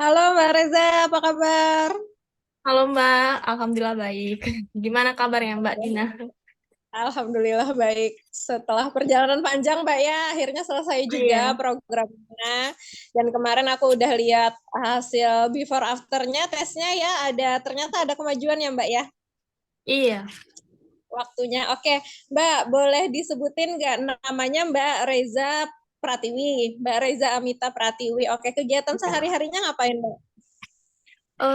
Halo Mbak Reza, apa kabar? Halo Mbak, Alhamdulillah baik. Gimana kabarnya Mbak Dina? Alhamdulillah baik. Setelah perjalanan panjang Mbak ya, akhirnya selesai Oh juga iya, programnya. Dan kemarin aku udah lihat hasil before afternya tesnya ya, ternyata ada kemajuan ya Mbak ya, iya. waktunya. Oke, Mbak boleh disebutin nggak namanya Mbak Reza Pratiwi, Mbak Reza Amita Pratiwi. Oke, kegiatan Iya. sehari-harinya ngapain Mbak?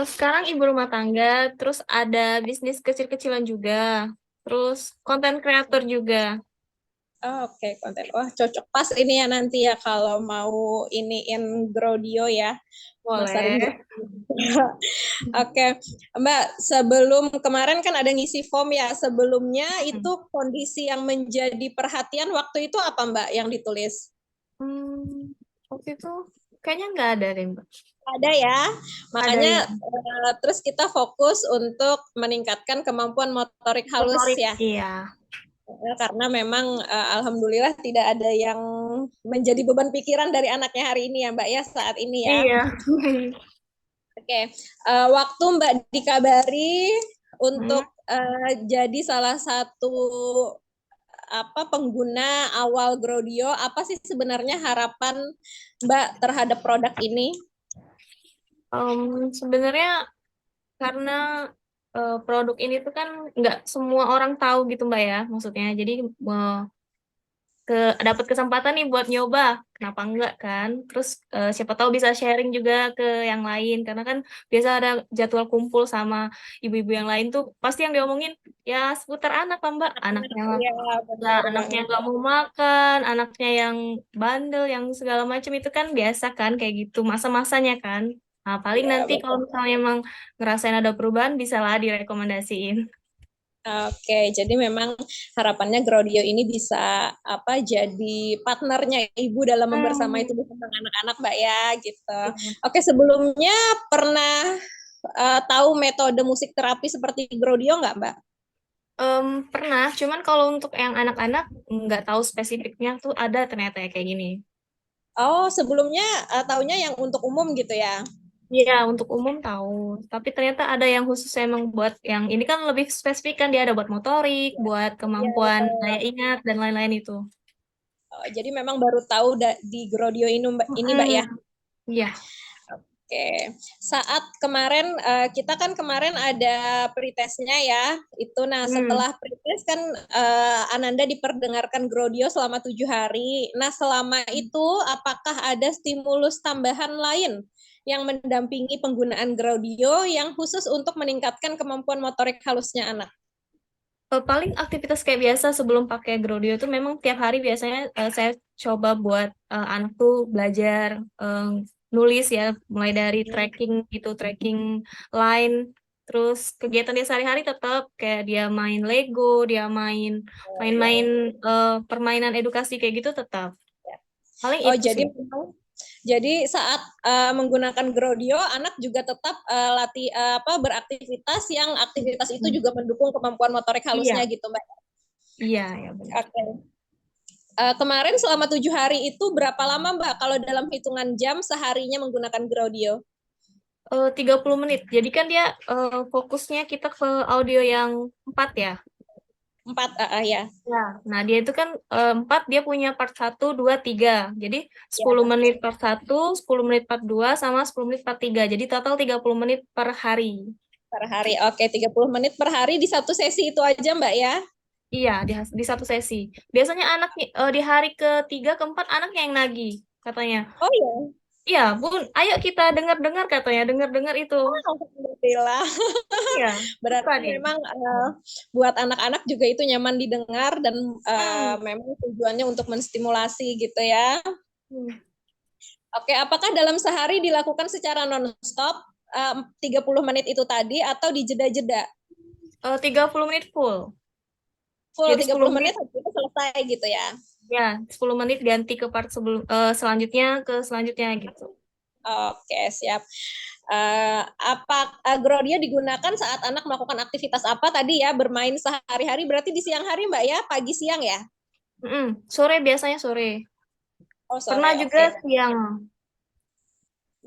Sekarang ibu rumah tangga, terus ada bisnis kecil-kecilan juga, terus konten kreator juga. Oh, oke, konten. Wah, cocok pas ini ya nanti ya kalau mau iniin Grodio ya, masarin Boleh. Grodio. Oke, Mbak, sebelum kemarin kan ada ngisi form ya, sebelumnya itu Hmm, kondisi yang menjadi perhatian waktu itu apa Mbak yang ditulis? waktu itu kayaknya nggak ada deh Mbak. Ada ya, Ada makanya ya. terus kita fokus untuk meningkatkan kemampuan motorik halus Motorik, ya. iya. Karena memang alhamdulillah tidak ada yang menjadi beban pikiran dari anaknya hari ini ya Mbak ya saat ini ya. Iya. Oke, waktu Mbak dikabari Hmm. untuk jadi salah satu pengguna awal Grodio, apa sih sebenarnya harapan Mbak terhadap produk ini? Sebenarnya karena produk ini tuh kan nggak semua orang tahu gitu Mbak ya, maksudnya. Jadi ke dapat kesempatan nih buat nyoba, kenapa enggak kan? Terus siapa tahu bisa sharing juga ke yang lain karena kan biasa ada jadwal kumpul sama ibu-ibu yang lain tuh pasti yang diomongin ya seputar anak kan Mbak, anaknya Iya, lah, benar anaknya banget. nggak mau makan, anaknya yang bandel, yang segala macam itu kan biasa kan kayak gitu masa-masanya kan. Nah, paling Iya, nanti kalau betul. misalnya emang ngerasain ada perubahan bisa lah direkomendasiin. Oke, jadi memang harapannya Grodio ini bisa jadi partnernya ibu dalam membersamai Hmm. tumbuh kembang anak-anak, Mbak ya, gitu. Oke, sebelumnya pernah tahu metode musik terapi seperti Grodio nggak, Mbak? Pernah, cuman kalau untuk yang anak-anak nggak tahu spesifiknya tuh ada ternyata ya kayak gini. Oh, sebelumnya taunya yang untuk umum gitu ya. Iya, untuk umum tahu. Tapi ternyata ada yang khusus emang buat yang ini kan lebih spesifik kan dia ada buat motorik, buat Iya, kemampuan daya betul. ingat dan lain-lain itu. Jadi memang baru tahu di Grodio ini, Mbak ya. Mm-mm. Iya. Oke, saat kemarin kita kan kemarin ada pretestnya ya, itu nah Hmm. setelah pretest kan Ananda diperdengarkan Grodio selama 7 hari. Nah selama itu apakah ada stimulus tambahan lain yang mendampingi penggunaan Grodio yang khusus untuk meningkatkan kemampuan motorik halusnya anak? Paling aktivitas kayak biasa sebelum pakai Grodio itu memang tiap hari biasanya saya coba buat anak tuh belajar eh, nulis ya, mulai dari tracking gitu, tracking line, terus kegiatan dia sehari-hari tetap kayak dia main Lego, dia main-main permainan edukasi kayak gitu tetap. Paling Oh itu jadi sih. memang saat menggunakan Grodio, anak juga tetap beraktivitas yang aktivitas itu Hmm. juga mendukung kemampuan motorik halusnya Iya, gitu, Mbak. iya, ya benar. Oke. Kemarin selama 7 hari itu berapa lama, Mbak? Kalau dalam hitungan jam seharinya menggunakan Grodio? 30 menit. Jadi kan dia fokusnya kita ke audio yang 4 ya. 4 ya. Ya, nah dia itu kan 4 dia punya part 1, 2, 3. Jadi 10 Ya, menit part 1, 10 menit part 2, sama 10 menit part 3. Jadi total 30 menit per hari. per hari. Oke, 30 menit per hari di satu sesi itu aja, Mbak ya. Iya, di satu sesi. Biasanya anak di hari ketiga, keempat anaknya yang nagih katanya. Oh ya. Iya, Bun, ayo kita dengar-dengar katanya, dengar-dengar itu. Alhamdulillah. Iya, suka Berarti dia. memang buat anak-anak juga itu nyaman didengar dan Hmm. memang tujuannya untuk menstimulasi gitu ya. Hmm. Oke, apakah dalam sehari dilakukan secara non-stop 30 menit itu tadi atau di jeda-jeda? 30 menit full. Full Jadi tiga 10 puluh menit menit habis itu selesai gitu ya. ya, 10 menit ganti ke part selanjutnya ke selanjutnya gitu. Oke, siap. Apa Grodio digunakan saat anak melakukan aktivitas apa tadi ya? Bermain sehari-hari berarti di siang hari Mbak ya? Pagi siang ya? Sore biasanya sore. Oh, Pernah sore. juga Oke. siang.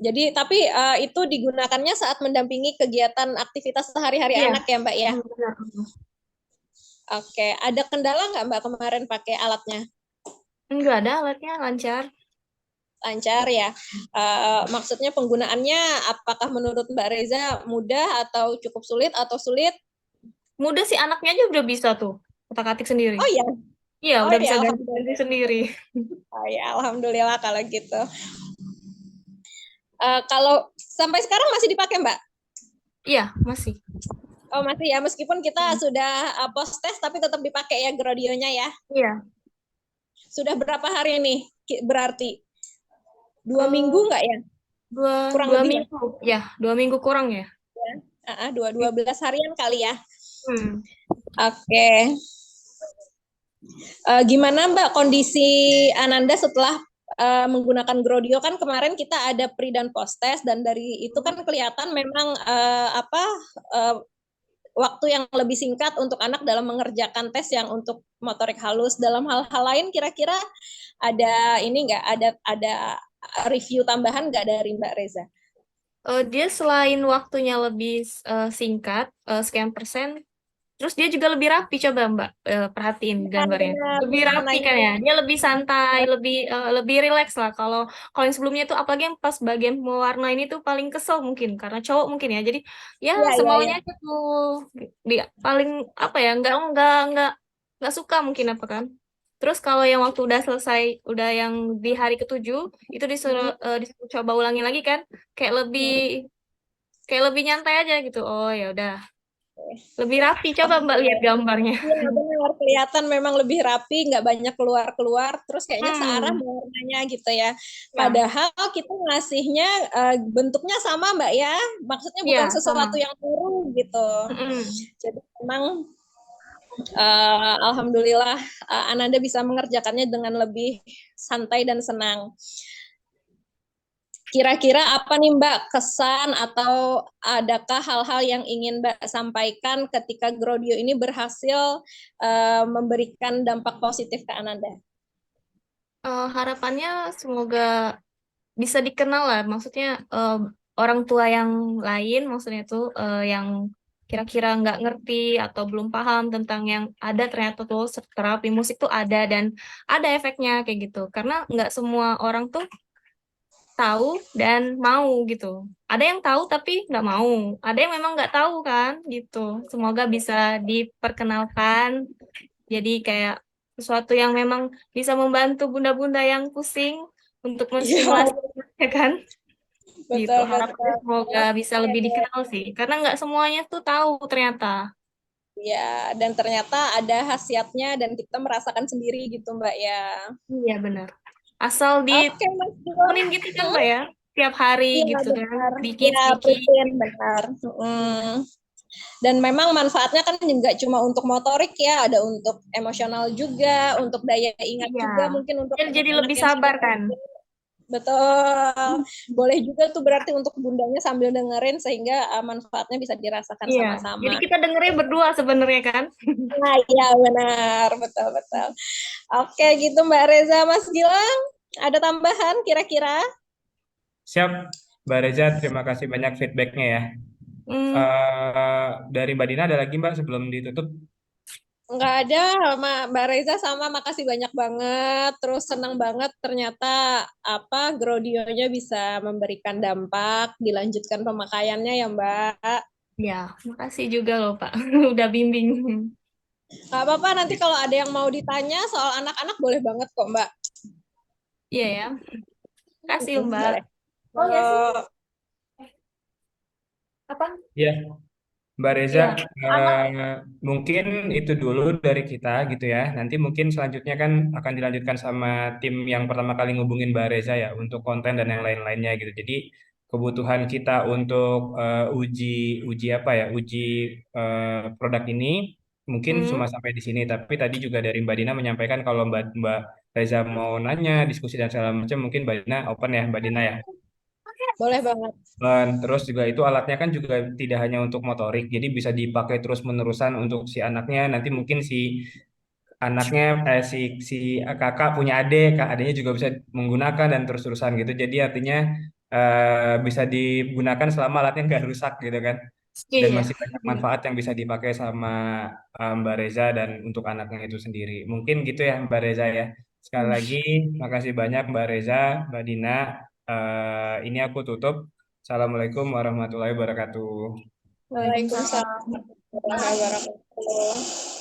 Jadi tapi itu digunakannya saat mendampingi kegiatan aktivitas sehari-hari Iya. anak ya Mbak ya. Benar. Oke, ada kendala nggak Mbak kemarin pakai alatnya? Enggak ada alatnya lancar. Lancar ya. Maksudnya penggunaannya apakah menurut Mbak Reza mudah atau cukup sulit atau sulit? Mudah sih anaknya aja udah bisa tuh otak-atik sendiri. Oh ya, Iya, oh udah ya bisa ganti-ganti alhamdulillah. sendiri. Oh ya alhamdulillah kalau gitu. Kalau sampai sekarang masih dipakai Mbak? Iya, masih. Oh masih ya, meskipun kita Hmm. sudah post test tapi tetap dipakai ya Grodionya ya. Iya. Sudah berapa hari nih? Berarti 2 minggu Eh, nggak ya? dua Kurang dua lebih ya? minggu. Ya, 2 minggu kurang ya. Dua belas harian kali ya. Hmm. Oke. Gimana Mbak kondisi Ananda setelah menggunakan Grodio kan kemarin kita ada pre dan post test dan dari itu kan kelihatan memang uh, waktu yang lebih singkat untuk anak dalam mengerjakan tes yang untuk motorik halus. Dalam hal-hal lain kira-kira ada ini nggak ada review tambahan nggak dari Mbak Reza? Dia selain waktunya lebih singkat, sekian persen, terus dia juga lebih rapi. Coba Mbak perhatiin Benar, gambarnya. benar, Lebih benar rapi kan nanya. ya. Dia lebih santai, lebih rileks lah. Kalau kalau yang sebelumnya itu apalagi yang pas bagian mewarna ini tuh paling kesel mungkin karena cowok mungkin ya. Jadi ya Iya, iya, iya. semaunya aja tuh. Dia paling apa ya? Nggak suka mungkin apa kan. Terus kalau yang waktu udah selesai, udah yang di hari ketujuh itu Hmm. disuruh coba ulangi lagi kan, kayak lebih kayak lebih nyantai aja gitu. Oh ya udah, lebih rapi. Coba Mbak lihat Oke. gambarnya. Iya benar, kelihatan memang lebih rapi, nggak banyak keluar-keluar, terus kayaknya searah Hmm, warnanya gitu ya. ya, Padahal kita ngasihnya bentuknya sama Mbak ya, maksudnya bukan iya sesuatu sama. yang baru gitu. Mm-mm. Jadi memang alhamdulillah Ananda bisa mengerjakannya dengan lebih santai dan senang. Kira-kira apa nih Mbak kesan atau adakah hal-hal yang ingin Mbak sampaikan ketika Grodio ini berhasil memberikan dampak positif ke Ananda? Harapannya semoga bisa dikenal lah. Maksudnya orang tua yang lain, maksudnya tuh yang kira-kira nggak ngerti atau belum paham tentang yang ada ternyata tuh terapi musik tuh ada dan ada efeknya kayak gitu. Karena nggak semua orang tuh tahu dan mau gitu. Ada yang tahu tapi nggak mau. Ada yang memang nggak tahu kan gitu. Semoga bisa diperkenalkan. Jadi kayak sesuatu yang memang bisa membantu bunda-bunda yang pusing untuk Iya, menstimulasi ya kan. Gitu. betul Harapannya betul. semoga bisa Oke. lebih dikenal sih. Karena nggak semuanya tuh tahu ternyata. Ya, dan ternyata ada khasiatnya dan kita merasakan sendiri gitu Mbak ya. Iya benar. Asal Oke Mas Gilang. ditemenin gitu kan Mbak ya. Tiap hari Iya gitu kan. benar. Ya Sedikit-sedikit. rutin benar. Dan memang manfaatnya kan nggak cuma untuk motorik ya, ada untuk emosional juga, untuk daya ingat Iya. juga, mungkin untuk Jadi anak-anak lebih yang sabar sudah kan. betul. Boleh juga tuh berarti untuk bundanya sambil dengerin sehingga manfaatnya bisa dirasakan Iya. Jadi sama-sama. kita dengernya berdua sebenarnya kan. Nah, iya benar, betul betul. Oke, gitu Mbak Reza, Mas Gilang, ada tambahan kira-kira? Siap, Mbak Reza, terima kasih banyak feedbacknya ya. Hmm, Dari Mbak Dina ada lagi Mbak sebelum ditutup? Nggak ada, Mbak Reza sama makasih banyak banget. Terus senang banget ternyata Grodionya bisa memberikan dampak, dilanjutkan pemakaiannya ya Mbak. ya, makasih juga loh Pak. Udah bimbing. Nggak apa-apa, nanti kalau ada yang mau ditanya soal anak-anak boleh banget kok Mbak. Iya ya. Kasih Mbak. Boleh. Oh ya sih. Oh, Apa? Ya, Mbak Reza, Iya. Anak. mungkin itu dulu dari kita gitu ya. Nanti mungkin selanjutnya kan akan dilanjutkan sama tim yang pertama kali ngubungin Mbak Reza ya untuk konten dan yang lain-lainnya gitu. Jadi kebutuhan kita untuk uji uji apa ya, uji produk ini mungkin Hmm. cuma sampai di sini. Tapi tadi juga dari Mbak Dina menyampaikan kalau Mbak Mbak Reza mau nanya, diskusi dan segala macam, mungkin Mbak Dina open ya, Mbak Dina ya. boleh banget. Dan terus juga itu alatnya kan juga tidak hanya untuk motorik, jadi bisa dipakai terus-menerusan untuk si anaknya. Nanti mungkin si anaknya, si kakak punya adik, kak adiknya juga bisa menggunakan dan terus-terusan gitu. Jadi artinya bisa digunakan selama alatnya nggak rusak gitu kan. Dan Iya. masih banyak manfaat yang bisa dipakai sama Mbak Reza dan untuk anaknya itu sendiri. Mungkin gitu ya Mbak Reza ya. Sekali Hmm. lagi, makasih banyak Mbak Reza, Mbak Dina. Ini aku tutup. Assalamualaikum warahmatullahi wabarakatuh. Waalaikumsalam. Waalaikumsalam warahmatullahi wabarakatuh.